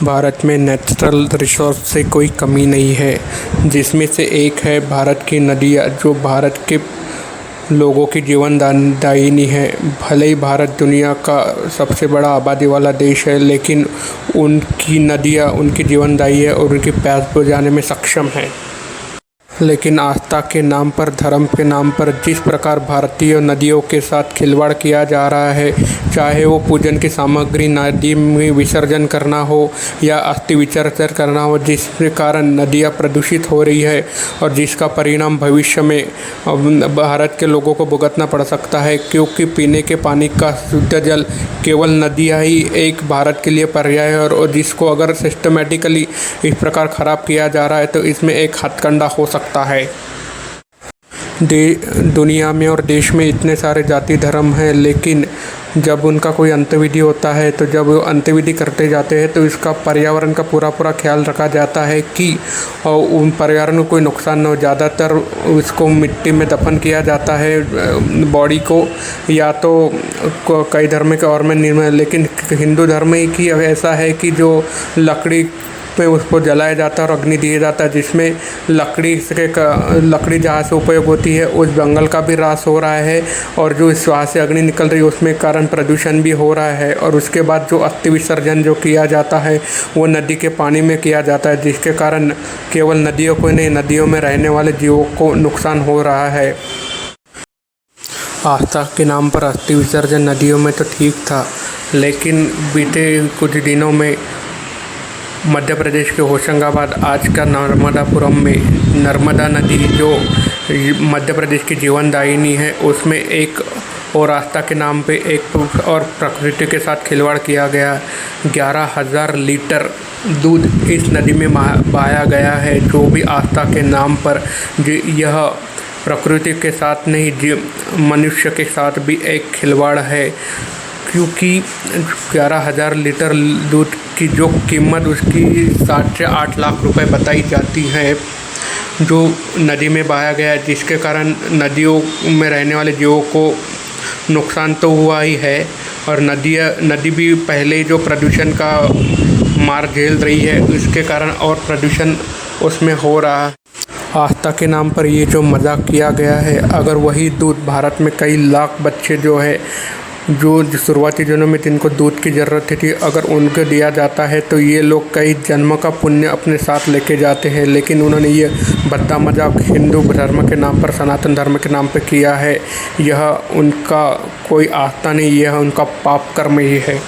भारत में natural resource से कोई कमी नहीं है, जिसमें से एक है भारत की नदियाँ, जो भारत के लोगों की जीवनदायिनी है। भले ही भारत दुनिया का सबसे बड़ा आबादी वाला देश है, लेकिन उनकी नदियाँ उनकी जीवनदायी है और उनकी प्यास बुझाने में सक्षम है। लेकिन आस्था के नाम पर, धर्म के नाम पर जिस प्रकार भारतीय नदियों के साथ खिलवाड़ किया जा रहा है, चाहे वो पूजन की सामग्री नदी में विसर्जन करना हो या अस्थि विसर्जन करना हो, जिसके कारण नदियाँ प्रदूषित हो रही है और जिसका परिणाम भविष्य में भारत के लोगों को भुगतना पड़ सकता है, क्योंकि पीने के पानी का शुद्ध जल केवल नदियाँ ही एक भारत के लिए पर्याय है। और जिसको अगर सिस्टमेटिकली इस प्रकार ख़राब किया जा रहा है तो इसमें एक हथकंडा हो सकता है। दुनिया में और देश में इतने सारे जाति धर्म हैं, लेकिन जब उनका कोई अंत्यविधि होता है तो जब वो अंत्यविधि करते जाते हैं तो इसका पर्यावरण का पूरा ख्याल रखा जाता है कि उन पर्यावरण को कोई नुकसान न हो। ज़्यादातर उसको मिट्टी में दफन किया जाता है बॉडी को, या तो कई धर्म के और में निर्णय, लेकिन हिंदू धर्म ही की ऐसा है कि जो लकड़ी पे उसको जलाया जाता है और अग्नि दिया जाता है, जिसमें लकड़ी जहाँ से उपयोग होती है उस जंगल का भी ह्रास हो रहा है और जो इस वहाँ से अग्नि निकल रही है उसमें कारण प्रदूषण भी हो रहा है। और उसके बाद जो अस्थि विसर्जन जो किया जाता है वो नदी के पानी में किया जाता है, जिसके कारण केवल नदियों को नहीं, नदियों में रहने वाले जीवों को नुकसान हो रहा है। आस्था के नाम पर अस्थि विसर्जन नदियों में तो ठीक था, लेकिन बीते कुछ दिनों में मध्य प्रदेश के होशंगाबाद, आज का नर्मदापुरम में नर्मदा नदी जो मध्य प्रदेश की जीवनदायिनी है, उसमें एक और आस्था के नाम पे एक और प्रकृति के साथ खिलवाड़ किया गया। 11,000 लीटर दूध इस नदी में बहाया गया है, जो भी आस्था के नाम पर यह प्रकृति के साथ नहीं, मनुष्य के साथ भी एक खिलवाड़ है। क्योंकि 11,000 लीटर दूध की जो कीमत उसकी 7 से 8 लाख रुपए बताई जाती है, जो नदी में बहाया गया है, जिसके कारण नदियों में रहने वाले जीवों को नुकसान तो हुआ ही है। और नदी भी पहले जो प्रदूषण का मार झेल रही है, उसके कारण और प्रदूषण उसमें हो रहा है। आस्था के नाम पर ये जो मजाक किया गया है, अगर वही दूध भारत में कई लाख बच्चे जो है जो शुरुआती दिनों में जिनको दूध की ज़रूरत थी, अगर उनको दिया जाता है तो ये लोग कई जन्मों का पुण्य अपने साथ लेके जाते हैं। लेकिन उन्होंने ये भद्दा मजाक हिंदू धर्म के नाम पर, सनातन धर्म के नाम पर किया है। यह उनका कोई आस्था नहीं, यह उनका पाप कर्म ही है।